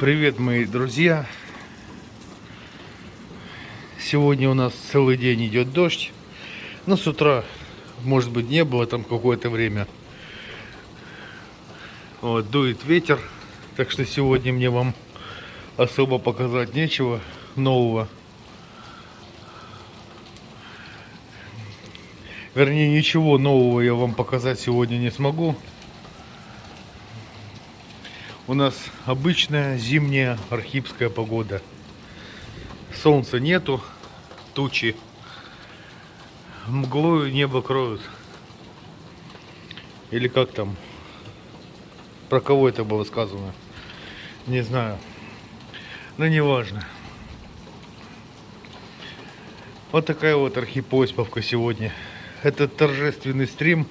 Привет, мои друзья! Сегодня у нас целый день идет дождь. Но с утра, может быть, не было там какое-то время. Вот, дует ветер. Так что сегодня мне вам особо показать нечего нового. Вернее, ничего нового я вам показать сегодня не смогу. У нас обычная зимняя архипская погода. Солнца нету, тучи мглою небо кроют. Или как там? Про кого это было сказано? Не знаю. Но не важно. Вот такая вот архипоспавка сегодня. Это торжественный стрим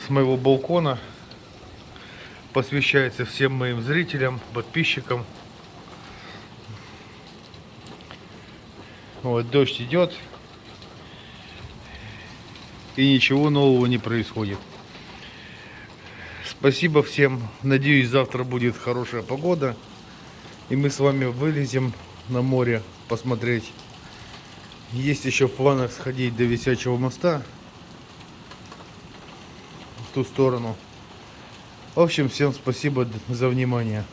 с моего балкона. Посвящается всем моим зрителям, подписчикам. Вот дождь идет. И ничего нового не происходит. Спасибо всем. Надеюсь, завтра будет хорошая погода. И мы с вами вылезем на море посмотреть. Есть еще в планах сходить до Висячего моста. В ту сторону. В общем, всем спасибо за внимание.